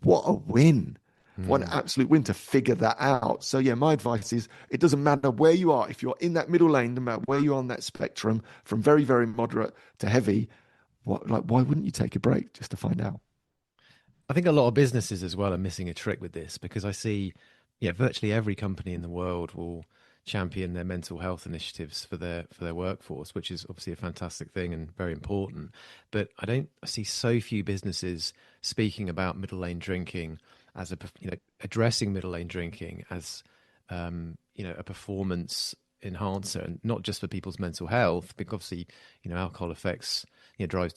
What a win. What an absolute win to figure that out. So yeah, my advice is it doesn't matter where you are. If you're in that middle lane, no matter where you are on that spectrum, from very, very moderate to heavy, why wouldn't you take a break just to find out? I think a lot of businesses as well are missing a trick with this, because I see, virtually every company in the world will champion their mental health initiatives for their workforce, which is obviously a fantastic thing and very important. But I see so few businesses speaking about middle lane drinking as addressing middle lane drinking as a performance enhancer, and not just for people's mental health, because obviously alcohol affects drives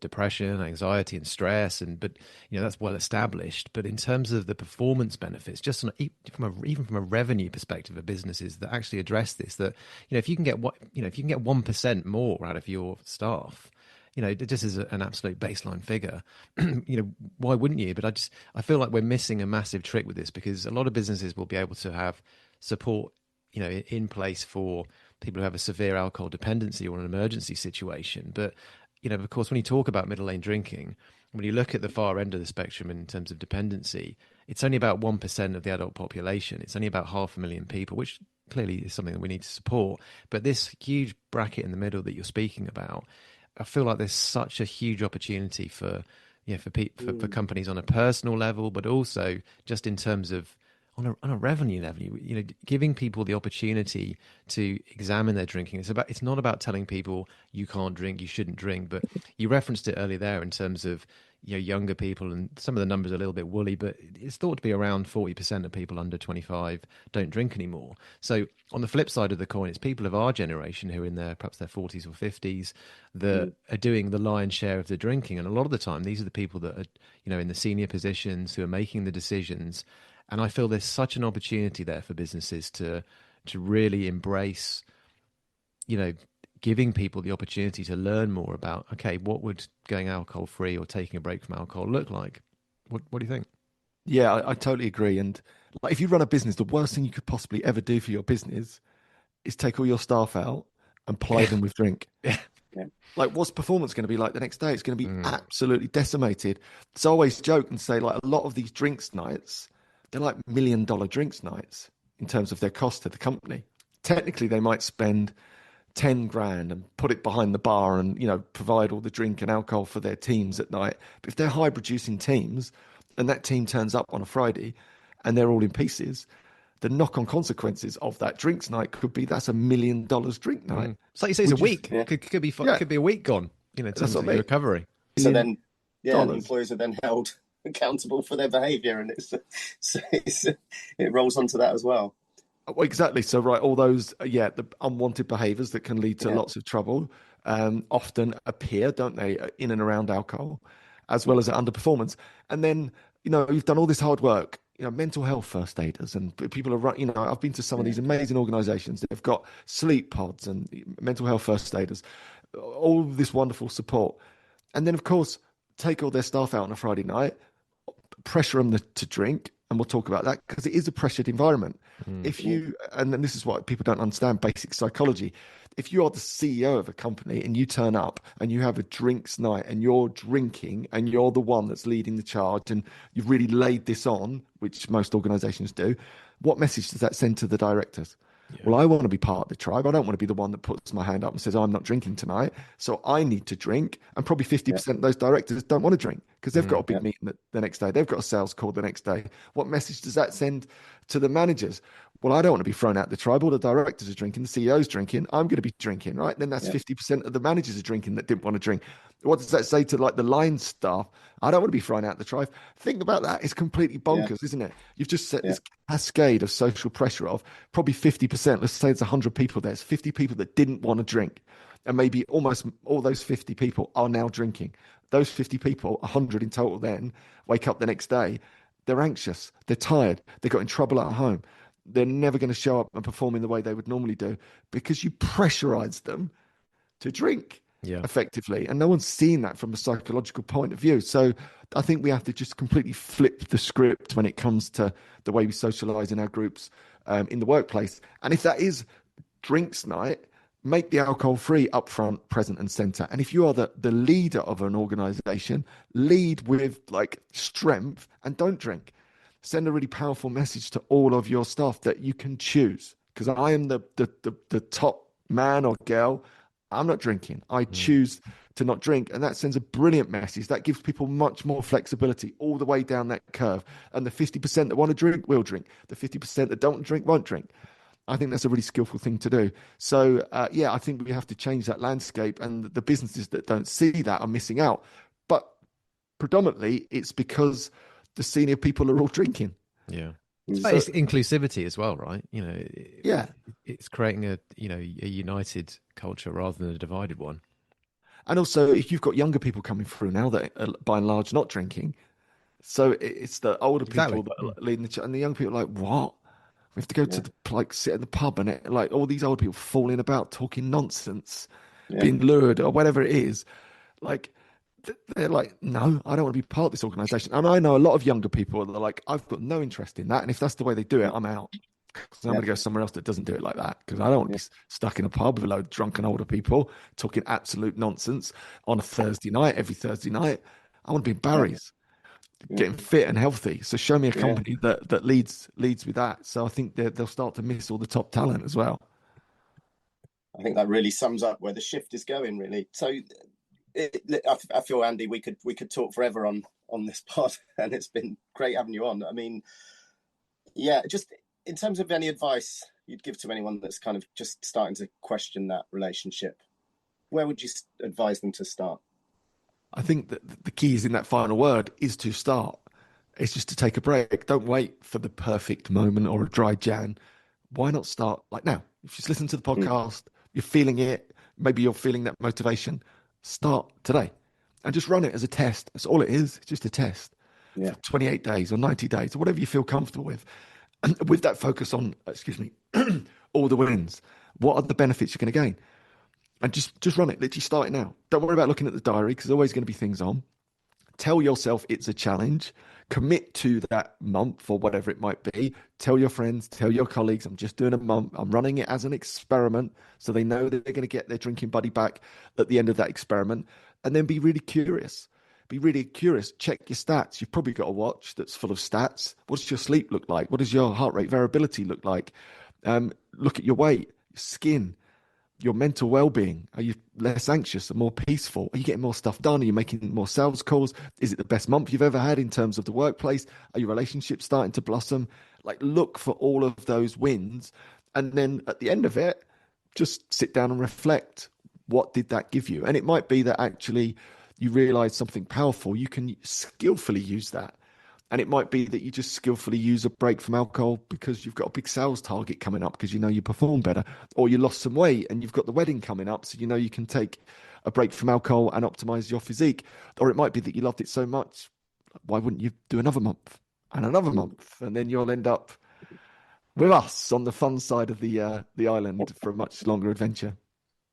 depression, anxiety, and stress, but that's well established. But in terms of the performance benefits, just even from a revenue perspective of businesses that actually address this, that if you can get 1% more out of your staff, just as an absolute baseline figure, why wouldn't you? But I feel like we're missing a massive trick with this, because a lot of businesses will be able to have support, in place for people who have a severe alcohol dependency or an emergency situation. But, of course, when you talk about middle lane drinking, when you look at the far end of the spectrum in terms of dependency, it's only about 1% of the adult population. It's only about 500,000 people, which clearly is something that we need to support. But this huge bracket in the middle that you're speaking about, I feel like there's such a huge opportunity for companies on a personal level, but also just in terms of on a revenue level, giving people the opportunity to examine their drinking. It's not about telling people you can't drink, you shouldn't drink. But you referenced it earlier there in terms of younger people, and some of the numbers are a little bit woolly, but it's thought to be around 40% of people under 25 don't drink anymore. So on the flip side of the coin, it's people of our generation who are in perhaps their 40s or 50s that are doing the lion's share of the drinking. And a lot of the time, these are the people that are in the senior positions who are making the decisions. And I feel there's such an opportunity there for businesses to really embrace, giving people the opportunity to learn more about, okay, what would going alcohol free or taking a break from alcohol look like? What do you think? Yeah, I totally agree. And like, if you run a business, the worst thing you could possibly ever do for your business is take all your staff out and ply them with drink. Yeah. Yeah. Like, what's performance going to be like the next day? It's going to be Mm. absolutely decimated. So I always joke and say, like, a lot of these drinks nights, they're like $1 million drinks nights in terms of their cost to the company. Technically, they might spend 10 grand and put it behind the bar and, provide all the drink and alcohol for their teams at night. But if they're high producing teams and that team turns up on a Friday and they're all in pieces, the knock-on consequences of that drinks night could be that's $1 million drink night. It's like you say, it's a week. Yeah. Could be could be a week gone. In terms of your recovery. So then, the Dollars. employees are then held accountable for their behaviour, and it rolls onto that as well. Well, exactly. So, right, all those, the unwanted behaviours that can lead to lots of trouble often appear, don't they, in and around alcohol, as well as underperformance. And then, you've done all this hard work. Mental health first aiders and people are, I've been to some of these amazing organisations that have got sleep pods and mental health first aiders, all this wonderful support. And then, of course, take all their staff out on a Friday night, pressure them to drink. And we'll talk about that because it is a pressured environment. If you, and then this is what people don't understand, basic psychology. If you are the CEO of a company and you turn up and you have a drinks night and you're drinking and you're the one that's leading the charge and you've really laid this on, which most organizations do, what message does that send to the directors? Yeah. Well, I want to be part of the tribe. I don't want to be the one that puts my hand up and says, I'm not drinking tonight. So I need to drink. And probably 50% of those directors don't want to drink because they've got a big meeting the next day. They've got a sales call the next day. What message does that send to the managers? Well, I don't want to be thrown out the tribe. All the directors are drinking. The CEO's drinking. I'm going to be drinking, right? Then that's 50% of the managers are drinking that didn't want to drink. What does that say to like the line staff? I don't want to be thrown out the tribe. Think about that. It's completely bonkers, isn't it? You've just set this cascade of social pressure of probably 50%. Let's say it's 100 people. There's 50 people that didn't want to drink. And maybe almost all those 50 people are now drinking. Those 50 people, 100 in total then, wake up the next day. They're anxious. They're tired. They got in trouble at home. They're never going to show up and perform in the way they would normally do because you pressurize them to drink effectively. And no one's seen that from a psychological point of view. So I think we have to just completely flip the script when it comes to the way we socialize in our groups in the workplace. And if that is drinks night, make the alcohol free up front, present and center. And if you are the leader of an organization, lead with like strength and don't drink. Send a really powerful message to all of your staff that you can choose. Because I am the top man or girl. I'm not drinking. I choose to not drink. And that sends a brilliant message. That gives people much more flexibility all the way down that curve. And the 50% that want to drink will drink. The 50% that don't drink won't drink. I think that's a really skillful thing to do. So, I think we have to change that landscape. And the businesses that don't see that are missing out. But predominantly, it's because the senior people are all drinking. Yeah. It's inclusivity as well, right? It's creating a united culture rather than a divided one. And also, if you've got younger people coming through now that are by and large not drinking, so it's the older people that are leading and the young people are like, what? We have to go to sit at the pub and all these old people falling about, talking nonsense, being lured or whatever it is. Like, they're like, no, I don't want to be part of this organization. And I know a lot of younger people that are like, I've got no interest in that. And if that's the way they do it, I'm out. Because I'm going to go somewhere else that doesn't do it like that. Because I don't want to be stuck in a pub with a load of drunken older people talking absolute nonsense on a Thursday night, every Thursday night. I want to be in Barry's, getting fit and healthy. So show me a company that leads with that. So I think they'll start to miss all the top talent as well. I think that really sums up where the shift is going, really. So I feel, Andy, we could talk forever on this part, and it's been great having you on. I mean, just in terms of any advice you'd give to anyone that's kind of just starting to question that relationship, where would you advise them to start? I think that the key is in that final word is to start. It's just to take a break. Don't wait for the perfect moment or a dry Jan. Why not start like now? If you just listen to the podcast, you're feeling it, maybe you're feeling that motivation, start today and just run it as a test. That's all it is. It's just a test for 28 days or 90 days or whatever you feel comfortable with. And with that focus on, all the wins. What are the benefits you're going to gain? And just run it. Literally start it now. Don't worry about looking at the diary because there's always going to be things on. tell yourself it's a challenge, commit to that month or whatever it might be. Tell your friends, tell your colleagues, I'm just doing a month. I'm running it as an experiment. So they know that they're going to get their drinking buddy back at the end of that experiment. And then be really curious. Be really curious. Check your stats. You've probably got a watch that's full of stats. What does your sleep look like? What does your heart rate variability look like? Look at your weight, your skin, your mental well-being. Are you less anxious and more peaceful? Are you getting more stuff done? Are you making more sales calls? Is it the best month you've ever had in terms of the workplace? Are your relationships starting to blossom? Like, look for all of those wins. And then at the end of it, just sit down and reflect. What did that give you? And it might be that actually you realize something powerful. You can skillfully use that. And it might be that you just skillfully use a break from alcohol because you've got a big sales target coming up because you know you perform better, or you lost some weight and you've got the wedding coming up. So you know you can take a break from alcohol and optimize your physique. Or it might be that you loved it so much. Why wouldn't you do another month and another month? And then you'll end up with us on the fun side of the island for a much longer adventure.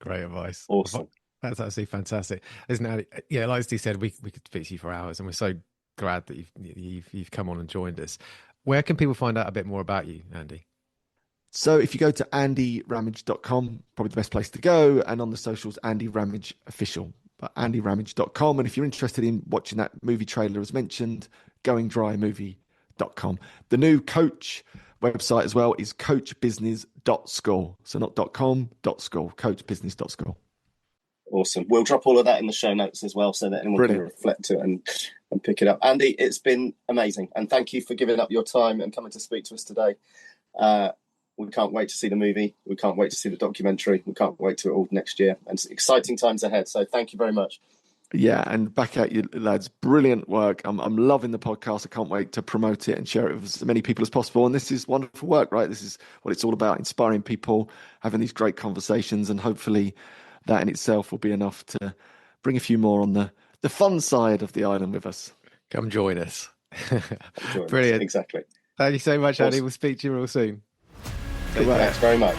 Great advice. Awesome. That's absolutely fantastic. Isn't it? Yeah, like Steve said, we could speak to you for hours, and we're so glad that you've come on and joined us. Where can people find out a bit more about you, Andy? So if you go to andyramage.com, probably the best place to go, and on the socials, Andy Ramage Official, but andyramage.com. And if you're interested in watching that movie trailer as mentioned, goingdrymovie.com. The new coach website as well is coachbusiness.school. So not .com, .school, coachbusiness.school. Awesome. We'll drop all of that in the show notes as well so that anyone can reflect to it and pick it up. Andy, it's been amazing. And thank you for giving up your time and coming to speak to us today. We can't wait to see the movie. We can't wait to see the documentary. We can't wait to it all next year. And it's exciting times ahead. So thank you very much. Yeah, and back at you, lads. Brilliant work. I'm loving the podcast. I can't wait to promote it and share it with as many people as possible. And this is wonderful work, right? This is what it's all about, inspiring people, having these great conversations, and hopefully that in itself will be enough to bring a few more on the fun side of the island with us. Come join us. Brilliant. Exactly. Thank you so much, Andy. We'll speak to you real soon. Thanks very much.